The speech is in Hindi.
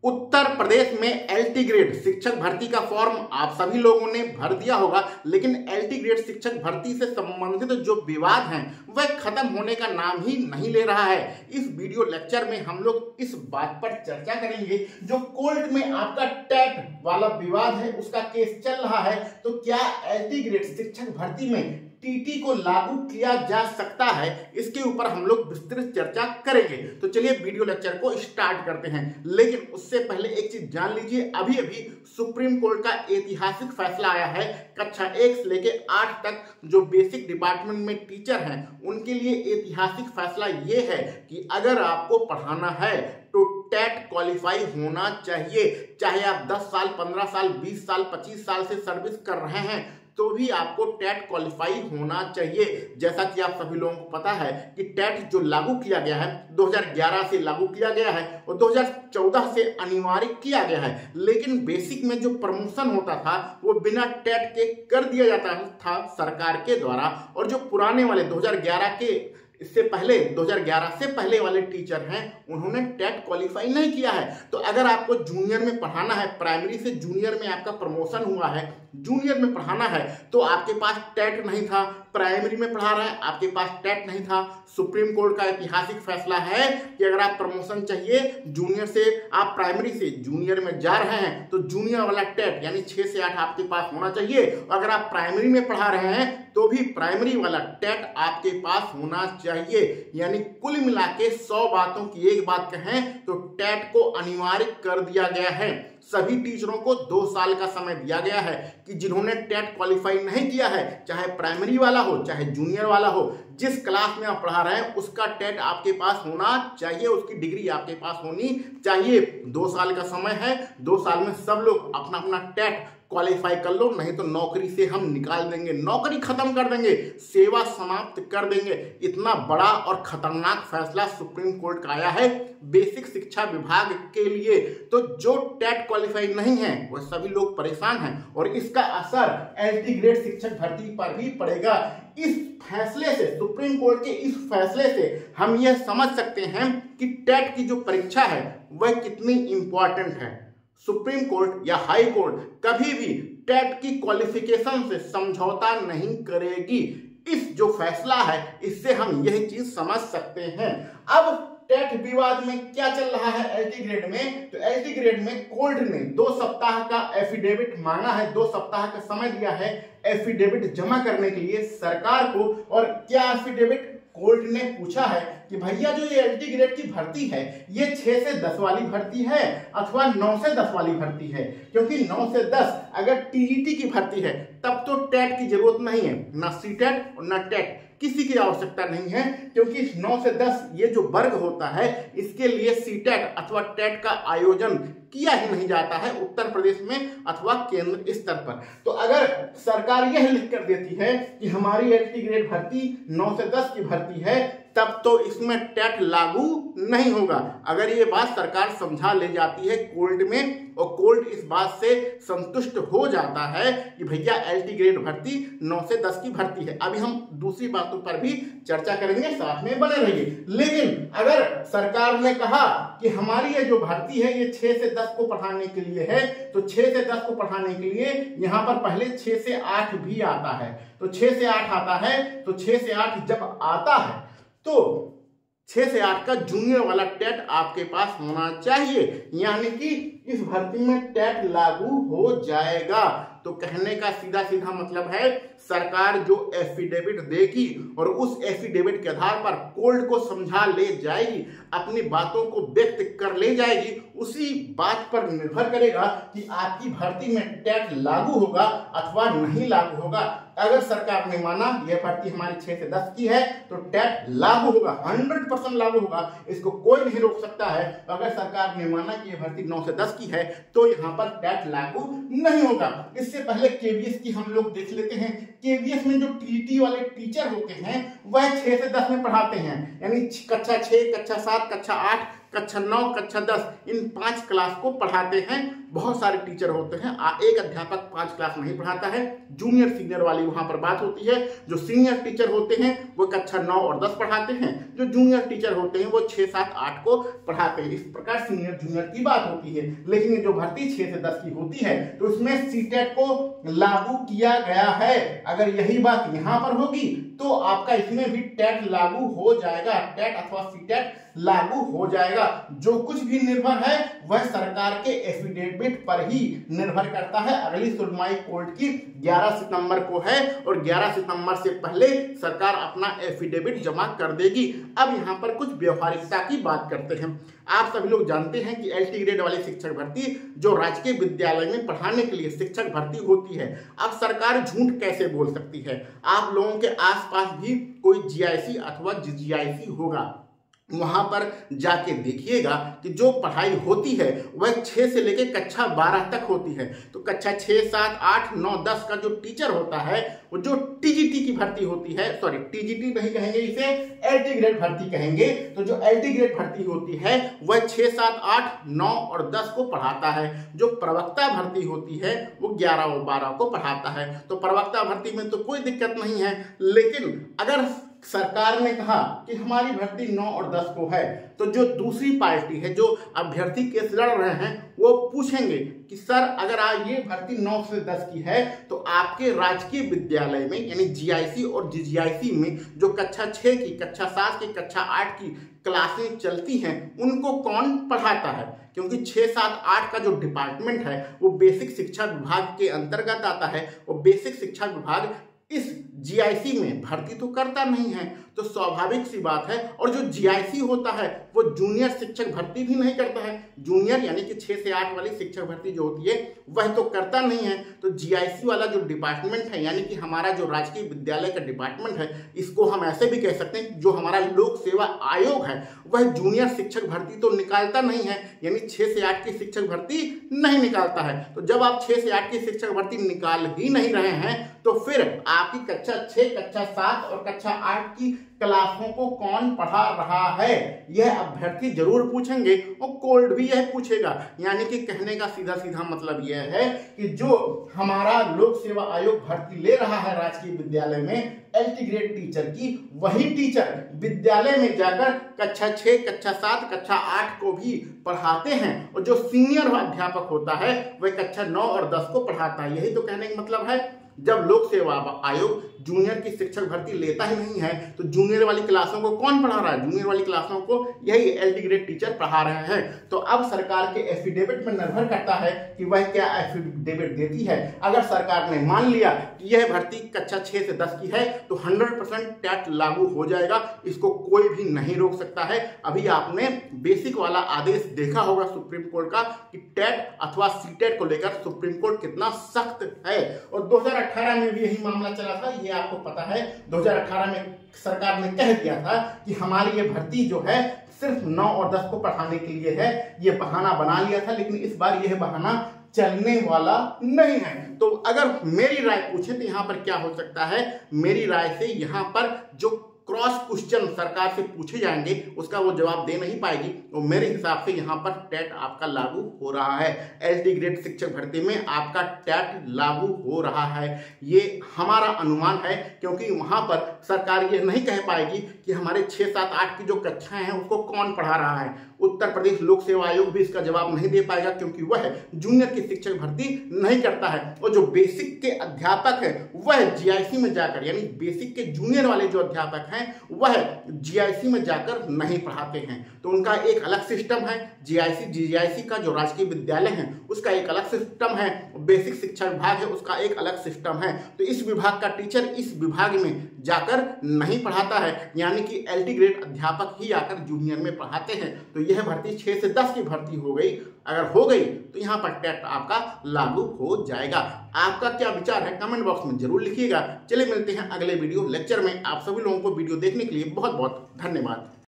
उत्तर प्रदेश में एलटी ग्रेड शिक्षक भर्ती का फॉर्म आप सभी लोगों ने भर दिया होगा, लेकिन एलटी ग्रेड शिक्षक भर्ती से संबंधित जो विवाद हैं वह खत्म होने का नाम ही नहीं ले रहा है। इस वीडियो लेक्चर में हम लोग इस बात पर चर्चा करेंगे, जो कोर्ट में आपका टेट वाला विवाद है उसका केस चल रहा है, तो क्या एलटी ग्रेड शिक्षक भर्ती में टीटी को लागू किया जा सकता है, इसके ऊपर हम लोग विस्तृत चर्चा करेंगे। तो चलिए वीडियो लेक्चर को स्टार्ट करते हैं, लेकिन उससे पहले एक चीज जान लीजिए। अभी अभी सुप्रीम कोर्ट का ऐतिहासिक फैसला आया है। कक्षा 1 से लेके 8 तक जो बेसिक डिपार्टमेंट में टीचर हैं उनके लिए ऐतिहासिक फैसला ये है कि अगर आपको पढ़ाना है तो टेट क्वालिफाई होना चाहिए। चाहे आप 10 साल, 15 साल, 20 साल, 25 साल से सर्विस कर रहे हैं तो भी आपको टेट क्वालिफाई होना चाहिए। जैसा कि आप सभी लोगों को पता है कि टेट जो लागू किया गया है 2011 से लागू किया गया है और 2014 से अनिवार्य किया गया है, लेकिन बेसिक में जो प्रमोशन होता था वो बिना टेट के कर दिया जाता था सरकार के द्वारा। और जो पुराने वाले 2011 के इससे पहले 2011 से पहले वाले टीचर हैं उन्होंने टेट क्वालिफाई नहीं किया है। तो अगर आपको जूनियर में पढ़ाना है, प्राइमरी से जूनियर में आपका प्रमोशन हुआ है, जूनियर में पढ़ाना है तो आपके पास टेट नहीं था, प्राइमरी में पढ़ा रहे हैं आपके पास टेट नहीं था। सुप्रीम कोर्ट का ऐतिहासिक फैसला है कि अगर आप प्रमोशन चाहिए, जूनियर से आप प्राइमरी से जूनियर में जा रहे हैं तो जूनियर वाला टेट यानी 6 से 8 आपके पास होना चाहिए। अगर आप प्राइमरी में पढ़ा रहे हैं तो भी प्राइमरी वाला टेट आपके पास होना चाहिए। यानी कुल मिला के 100 बातों की एक बात कहें तो टेट को अनिवार्य कर दिया गया है। सभी टीचरों को 2 साल का समय दिया गया है कि जिन्होंने टेट क्वालिफाई नहीं किया है, चाहे प्राइमरी वाला हो चाहे जूनियर वाला हो, जिस क्लास में आप पढ़ा रहे हैं उसका टेट आपके पास होना चाहिए, उसकी डिग्री आपके पास होनी चाहिए। 2 साल का समय है, 2 साल में सब लोग अपना अपना टेट क्वालिफाई कर लो, नहीं तो नौकरी से हम निकाल देंगे, नौकरी खत्म कर देंगे, सेवा समाप्त कर देंगे। इतना बड़ा और खतरनाक फैसला सुप्रीम कोर्ट का आया है बेसिक शिक्षा विभाग के लिए। तो जो टेट क्वालिफाई नहीं है वो सभी लोग परेशान हैं और इसका असर एलटी ग्रेड शिक्षक भर्ती पर भी पड़ेगा। इस फैसले से, सुप्रीम कोर्ट के इस फैसले से हम यह समझ सकते हैं कि टेट की जो परीक्षा है वह कितनी इंपॉर्टेंट है। सुप्रीम कोर्ट या हाई कोर्ट कभी भी टेट की क्वालिफिकेशन से समझौता नहीं करेगी। इस जो फैसला है इससे हम यह चीज समझ सकते हैं। अब टेट विवाद में क्या चल रहा है एलटी ग्रेड में, तो एलटी ग्रेड में कोर्ट ने 2 सप्ताह का एफिडेविट मांगा है, 2 सप्ताह का समय दिया है एफिडेविट जमा करने के लिए सरकार को। और क्या एफिडेविट कोर्ट ने पूछा है कि भैया जो ये एलटी ग्रेड की भर्ती है ये 6 से 10 वाली भर्ती है अथवा 9 से 10 वाली भर्ती है, क्योंकि 9 से 10 अगर टीईटी की भर्ती है तब तो टेट की जरूरत नहीं है, ना सीटेट और ना टेट किसी की आवश्यकता नहीं है, क्योंकि 9 से 10 ये जो वर्ग होता है इसके लिए सीटेट अथवा टेट का आयोजन किया ही नहीं जाता है उत्तर प्रदेश में अथवा केंद्र स्तर पर। तो अगर सरकार यह लिख कर देती है कि हमारी एलटी ग्रेड भर्ती 9 से 10 की भर्ती है तब तो इसमें टेट लागू नहीं होगा। अगर ये बात सरकार समझा ले जाती है कोर्ट में और कोर्ट इस बात से संतुष्ट हो जाता है कि भैया एलटी ग्रेड भर्ती 9 से 10 की भर्ती है, अभी हम दूसरी बातों पर भी चर्चा करेंगे, साथ में बने रहिए। लेकिन अगर सरकार ने कहा कि हमारी ये जो भर्ती है ये 6 से 10 को पढ़ाने के लिए है, तो 6 से 10 को पढ़ाने के लिए यहाँ पर पहले 6 से 8 भी आता है। तो 6 से 8 आता है, तो 6 से 8 जब आता है तो 6 से 8 का जूनियर वाला टेट आपके पास होना चाहिए, यानी कि इस भर्ती में टेट लागू हो जाएगा। तो कहने का सीधा सीधा मतलब है सरकार जो एफिडेविट देगी और उस एफिडेविट के आधार पर कोर्ट को समझा ले जाएगी, अपनी बातों को व्यक्त कर ले जाएगी, उसी बात पर निर्भर करेगा कि आपकी भर्ती में टेट लागू होगा अथवा नहीं लागू होगा। अगर सरकार ने माना यह भर्ती हमारी 6 से 10 की है तो टेट लागू होगा, 100% लागू होगा, इसको कोई नहीं रोक सकता है। अगर सरकार ने माना कि यह भर्ती 9 से 10 की है तो यहाँ पर टेट लागू नहीं होगा। इससे पहले केवीएस की हम लोग देख लेते हैं। केवीएस में जो टीटी वाले टीचर होते हैं वह 6 से 10 में पढ़ाते हैं, यानी कक्षा 6, कक्षा 7, कक्षा 8 कक्षा 9, कक्षा 10 इन 5 क्लास को पढ़ाते हैं। बहुत सारे टीचर होते हैं, एक अध्यापक 5 क्लास नहीं पढ़ाता है। जूनियर सीनियर वाली वहां पर बात होती है। जो सीनियर टीचर होते हैं वो कक्षा 9 और 10 पढ़ाते हैं, जो जूनियर टीचर होते हैं वो 6, 7, 8 को पढ़ाते हैं। इस प्रकार सीनियर जूनियर की बात होती है। लेकिन जो भर्ती 6 से 10 की होती है तो उसमें सीटेट को लागू किया गया है। अगर यही बात यहां पर होगी तो आपका इसमें भी टेट लागू हो जाएगा, टेट अथवा सीटेट लागू हो जाएगा। जो कुछ भी निर्भर है वह सरकार के एफिडेविट पर ही निर्भर करता है। अगली सुनवाई कोर्ट की 11 सितंबर को है और 11 सितंबर से पहले सरकार अपना एफिडेविट जमा कर देगी। अब यहाँ पर कुछ व्यवहारिकता की बात करते हैं। आप सभी लोग जानते हैं कि एलटी ग्रेड वाली शिक्षक भर्ती जो राजकीय विद्यालय में पढ़ाने के लिए शिक्षक भर्ती होती है, अब सरकार झूठ कैसे बोल सकती है। आप लोगों के आसपास भी कोई जीआईसी अथवा जीजीआईसी होगा, वहां पर जाके देखिएगा कि जो पढ़ाई होती है वह 6 से लेकर कक्षा 12 तक होती है। तो कक्षा 6, 7, 8, 9, 10 का जो टीचर होता है वो जो टीजीटी की भर्ती होती है, सॉरी टीजीटी नहीं कहेंगे, इसे एलटी ग्रेड भर्ती कहेंगे। तो जो एलटी ग्रेड भर्ती होती है वह 6, 7, 8, 9 और 10 को पढ़ाता है। जो प्रवक्ता भर्ती होती है वो 11 और 12 को पढ़ाता है। तो प्रवक्ता भर्ती में तो कोई दिक्कत नहीं है। लेकिन अगर सरकार ने कहा कि हमारी भर्ती 9 और 10 को है तो जो दूसरी पार्टी है, जो अभ्यर्थी केस लड़ रहे हैं, वो पूछेंगे कि सर अगर आज ये भर्ती 9 से 10 की है तो आपके राजकीय विद्यालय में यानी जीआईसी और जीजीआईसी में जो कक्षा 6 की, कक्षा 7 की, कक्षा 8 की क्लासें चलती हैं उनको कौन पढ़ाता है। क्योंकि 6, 7, 8 का जो डिपार्टमेंट है वो बेसिक शिक्षा विभाग के अंतर्गत आता है और बेसिक शिक्षा विभाग इस जीआईसी में भर्ती तो करता नहीं है। तो स्वाभाविक सी बात है। और जो जीआईसी होता है वो जूनियर शिक्षक भर्ती भी नहीं करता है। जूनियर यानी कि 6 से 8 वाली शिक्षक भर्ती जो होती है वह तो करता नहीं है। तो जीआईसी वाला जो डिपार्टमेंट है यानी कि हमारा जो राजकीय विद्यालय का डिपार्टमेंट है, इसको हम ऐसे भी कह सकते हैं जो हमारा लोक सेवा आयोग है वह जूनियर शिक्षक भर्ती तो निकालता नहीं है, यानी 6 से 8 की शिक्षक भर्ती नहीं निकालता है। तो जब आप 6 से 8 की शिक्षक भर्ती निकाल ही नहीं रहे हैं तो फिर आपकी कक्षा 6, कक्षा 7 और कक्षा 8 की क्लासों को कौन पढ़ा रहा है, यह अभ्यर्थी जरूर पूछेंगे और कोर्ट भी यह पूछेगा। यानी कि कहने का सीधा सीधा मतलब यह है कि जो हमारा लोक सेवा आयोग भर्ती ले रहा है राजकीय विद्यालय में एलटी ग्रेड टीचर की, वही टीचर विद्यालय में जाकर कक्षा 6, कक्षा 7, कक्षा 8 को भी पढ़ाते हैं और जो सीनियर अध्यापक होता है वह कक्षा 9 और 10 को पढ़ाता है। यही तो कहने का मतलब है। जब लोक सेवा आयोग जूनियर की शिक्षक भर्ती लेता ही नहीं है तो जूनियर वाली क्लासों को कौन पढ़ा रहा है। जूनियर वाली क्लासों को यही एलटी ग्रेड टीचर पढ़ा रहे हैं। तो अब सरकार के एफिडेविट पर निर्भर करता है कि वह क्या एफिडेविट देती है। अगर सरकार ने मान लिया कि यह भर्ती कक्षा 6 से 10 की है तो 100% टेट लागू हो जाएगा, इसको कोई भी नहीं रोक सकता है। अभी आपने बेसिक वाला आदेश देखा होगा सुप्रीम कोर्ट का कि टेट अथवा सीटेट को लेकर सुप्रीम कोर्ट कितना सख्त है। और 2018 में भी यही मामला चला था, ये आपको पता है। 2018 में सरकार ने कह दिया था कि हमारी ये भर्ती जो है सिर्फ 9 और 10 को पढ़ाने के लिए है। ये बहाना बना लिया था, लेकिन इस बार यह बहाना चलने वाला नहीं है। तो अगर मेरी राय पूछे तो यहाँ पर क्या हो सकता है, मेरी राय से यहाँ पर जो क्रॉस क्वेश्चन सरकार से पूछे जाएंगे उसका वो जवाब दे नहीं पाएगी। तो मेरे हिसाब से यहाँ पर टेट आपका लागू हो रहा है। एलटी ग्रेड शिक्षक भर्ती में आपका टेट लागू हो रहा है, ये हमारा अनुमान है। क्योंकि वहाँ पर सरकार ये नहीं कह पाएगी कि हमारे 6, 7, 8 की जो कक्षाएं हैं उसको कौन पढ़ा रहा है। उत्तर प्रदेश लोक सेवा आयोग भी इसका जवाब नहीं दे पाएगा क्योंकि वह जूनियर की शिक्षक भर्ती नहीं करता है। और जो बेसिक के अध्यापक है वह जीआईसी में जाकर, यानी बेसिक के जूनियर वाले जो अध्यापक हैं वह जीआईसी में जाकर नहीं पढ़ाते हैं। तो उनका एक अलग सिस्टम है। जीआईसी जीआईसी का जो राजकीय विद्यालय है उसका एक अलग सिस्टम है, बेसिक शिक्षा विभाग है उसका एक अलग सिस्टम है। तो इस विभाग का टीचर इस विभाग में जाकर नहीं पढ़ाता है, यानी कि एलटी ग्रेड अध्यापक ही आकर जूनियर में पढ़ाते हैं। तो यह भर्ती 6 से 10 की भर्ती हो गई। अगर हो गई तो यहाँ पर टेट आपका लागू हो जाएगा। आपका क्या विचार है कमेंट बॉक्स में जरूर लिखिएगा। चलिए मिलते हैं अगले वीडियो लेक्चर में। आप सभी लोगों को वीडियो देखने के लिए बहुत बहुत धन्यवाद।